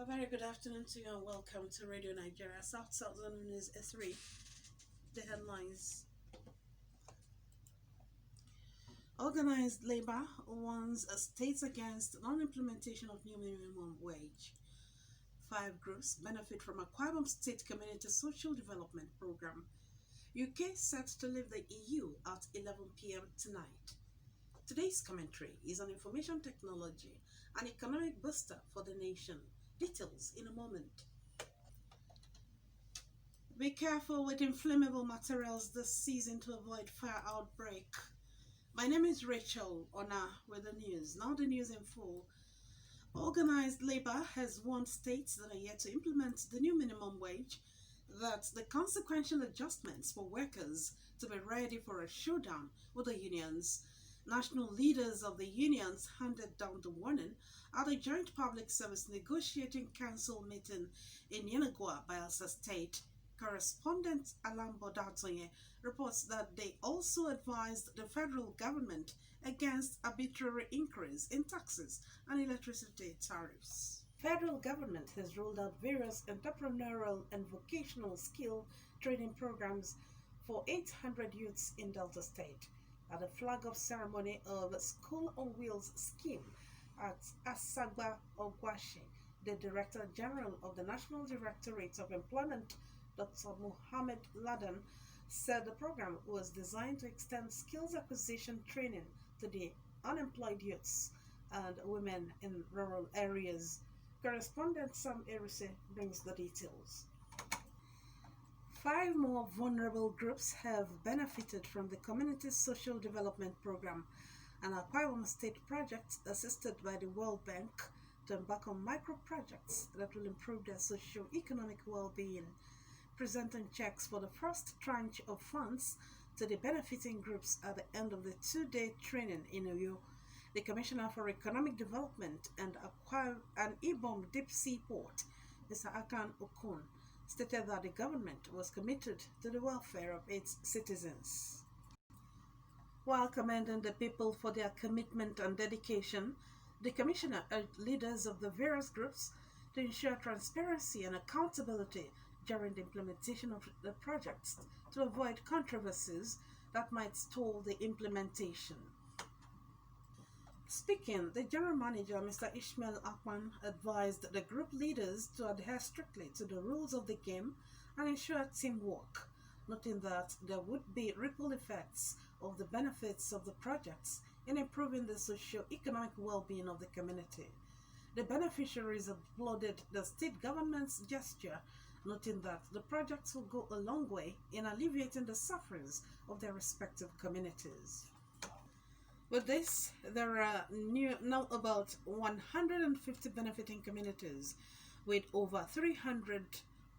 Very good afternoon to you and welcome to Radio Nigeria. South News 3. The headlines. Organized labor warns states against non-implementation of new minimum wage. 5 groups benefit from Akwa Ibom State Community Social Development Program. UK set to leave the EU at 11 p.m. tonight. Today's commentary is on information technology, an economic booster for the nation. Details in a moment. Be careful with inflammable materials this season to avoid fire outbreak. My name is Rachel Onah with the news. Now the news in full. Organized labor has warned states that are yet to implement the new minimum wage that the consequential adjustments for workers to be ready for a showdown with the unions. National leaders of the unions handed down the warning at a joint public service negotiating council meeting in Yenagua, Bayelsa State. Correspondent Alam Bodatonye reports that they also advised the federal government against arbitrary increase in taxes and electricity tariffs. Federal government has rolled out various entrepreneurial and vocational skill training programs for 800 youths in Delta State. At the flag-off ceremony of the School on Wheels scheme at Asagba Ogwashi, the Director General of the National Directorate of Employment, Dr. Mohammed Laden, said the program was designed to extend skills acquisition training to the unemployed youths and women in rural areas. Correspondent Sam Erise brings the details. 5 more vulnerable groups have benefited from the Community Social Development Program, an Akwa Ibom State project assisted by the World Bank to embark on micro-projects that will improve their socio-economic well-being, presenting checks for the first tranche of funds to the benefiting groups at the end of the 2-day training in Oyo. The Commissioner for Economic Development and Ibom Deep Sea Port, Mr. Akan Okun, stated that the government was committed to the welfare of its citizens. While commending the people for their commitment and dedication, the Commissioner urged leaders of the various groups to ensure transparency and accountability during the implementation of the projects to avoid controversies that might stall the implementation. Speaking, the General Manager, Mr. Ishmael Akwan, advised the group leaders to adhere strictly to the rules of the game and ensure teamwork, noting that there would be ripple effects of the benefits of the projects in improving the socio-economic well-being of the community. The beneficiaries applauded the state government's gesture, noting that the projects will go a long way in alleviating the sufferings of their respective communities. With this, there are now about 150 benefiting communities with over 300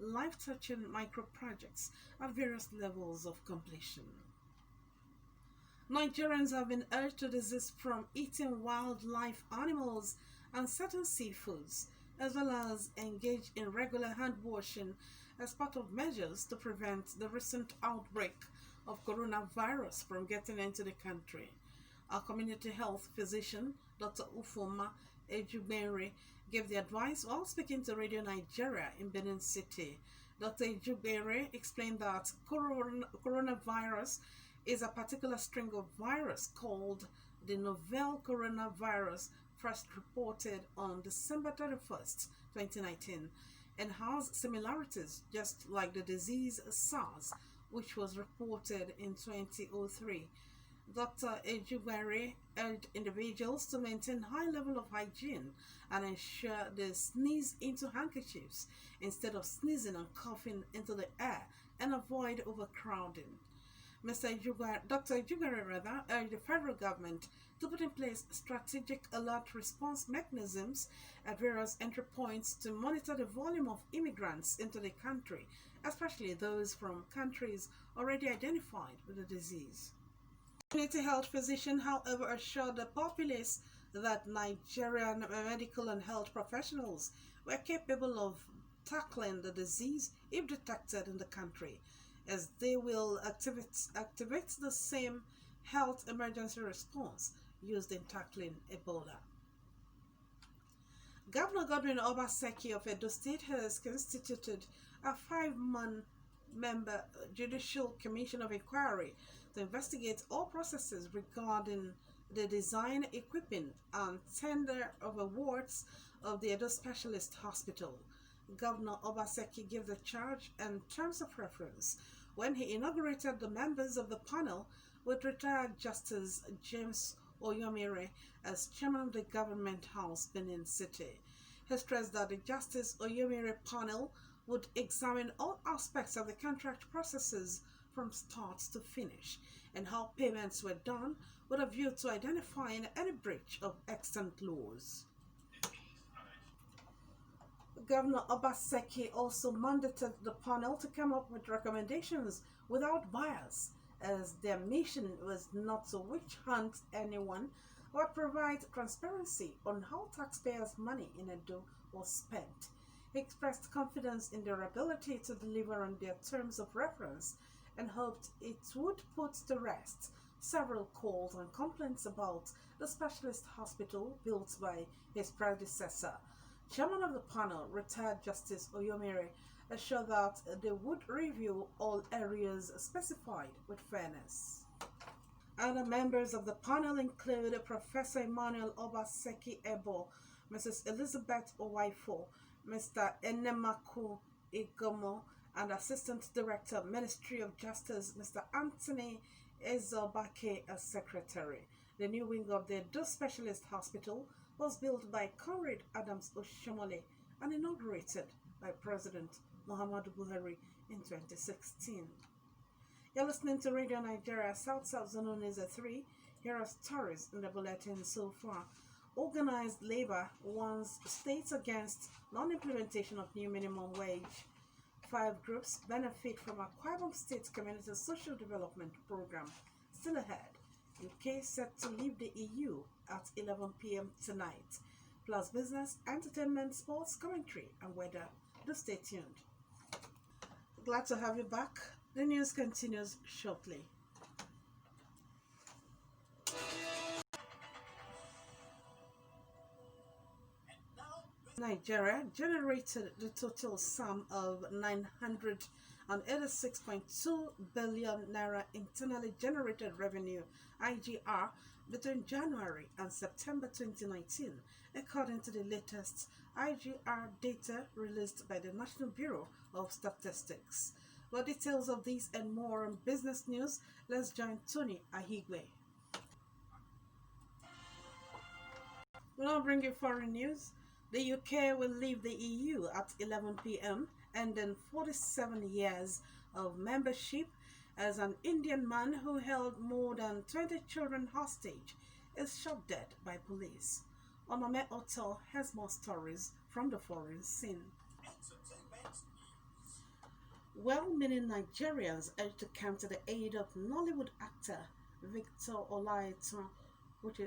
life-touching micro-projects at various levels of completion. Nigerians have been urged to desist from eating wildlife animals and certain seafoods, as well as engage in regular hand washing as part of measures to prevent the recent outbreak of coronavirus from getting into the country. Our community health physician, Dr. Ufoma Ejubere, gave the advice while speaking to Radio Nigeria in Benin City. Dr. Ejubere explained that coronavirus is a particular string of virus called the novel coronavirus, first reported on December 31st, 2019, and has similarities just like the disease SARS, which was reported in 2003. Dr. Ejubere urged individuals to maintain high level of hygiene and ensure they sneeze into handkerchiefs instead of sneezing and coughing into the air and avoid overcrowding. Dr. Ejubere urged the federal government to put in place strategic alert response mechanisms at various entry points to monitor the volume of immigrants into the country, especially those from countries already identified with the disease. Community health physician, however, assured the populace that Nigerian medical and health professionals were capable of tackling the disease if detected in the country, as they will activate the same health emergency response used in tackling Ebola. Governor Godwin Obaseki of Edo State has constituted a five-man member Judicial Commission of Inquiry to investigate all processes regarding the design, equipping, and tender of awards of the Edo Specialist Hospital. Governor Obaseki gave the charge and terms of reference when he inaugurated the members of the panel with retired Justice James Oyomire as chairman of the Government House, Benin City. He stressed that the Justice Oyomire panel would examine all aspects of the contract processes from start to finish and how payments were done with a view to identifying any breach of extant laws. Governor Obaseki also mandated the panel to come up with recommendations without bias, as their mission was not to witch hunt anyone but provide transparency on how taxpayers' money in Edo was spent. He expressed confidence in their ability to deliver on their terms of reference and hoped it would put to rest several calls and complaints about the specialist hospital built by his predecessor. Chairman of the panel, retired Justice Oyomire, assured that they would review all areas specified with fairness. Other members of the panel include Professor Emmanuel Obaseki Ebo, Mrs. Elizabeth Owaifo, Mr. Enemaku Igomo, and Assistant Director, Ministry of Justice, Mr. Anthony Ezobake as Secretary. The new wing of the Edo Specialist Hospital was built by Conrad Adams Oshomole and inaugurated by President Muhammadu Buhari in 2016. You're listening to Radio Nigeria, South Zone is a 3. Here are stories in the bulletin so far. Organized labor warns states against non-implementation of new minimum wage. 5 groups benefit from Akwa Ibom State Community Social Development Program. Still ahead, UK set to leave the EU at 11 p.m. tonight. Plus business, entertainment, sports, commentary, and weather. Do stay tuned. Glad to have you back. The news continues shortly. Nigeria generated the total sum of 986.2 billion naira internally generated revenue (IGR) between January and September 2019, according to the latest IGR data released by the National Bureau of Statistics. For details of these and more on business news, let's join Tony Ahigwe. We'll now bring you foreign news. The UK will leave the EU at 11 p.m. ending 47 years of membership as an Indian man who held more than 20 children hostage is shot dead by police. Onah Hotel has more stories from the foreign scene. Well-meaning Nigerians urged to come to the aid of Nollywood actor Victor Olaitan,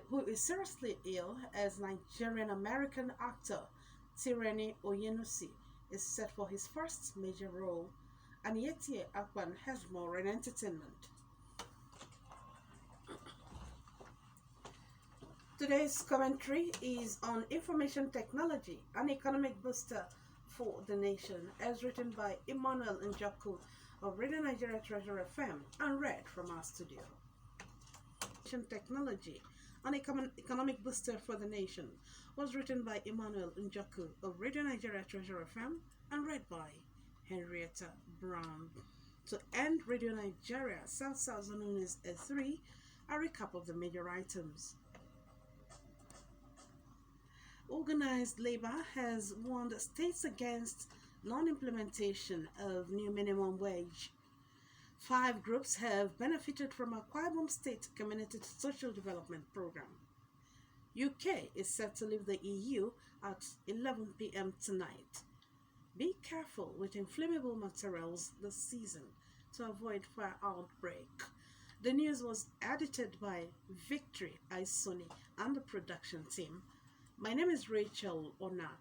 who is seriously ill, as Nigerian-American actor Tireni Oyenusi is set for his first major role, and Yetie Akpan has more in entertainment. Today's commentary is on information technology, an economic booster for the nation, as written by Emmanuel Njoku of Radio Nigeria Treasure FM and read from our studio. Information technology, an economic booster for the nation, was written by Emmanuel Njoku of Radio Nigeria Treasure FM and read by Henrietta Brown. To end Radio Nigeria South Zone News at 3, a recap of the major items. Organized labor has warned states against non-implementation of new minimum wage. 5 groups have benefited from Akwa Ibom State Community Social Development Program. UK is set to leave the EU at 11 p.m. tonight. Be careful with inflammable materials this season to avoid fire outbreak. The news was edited by Victory Isoni and the production team. My name is Rachel Onah.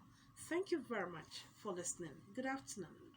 Thank you very much for listening. Good afternoon.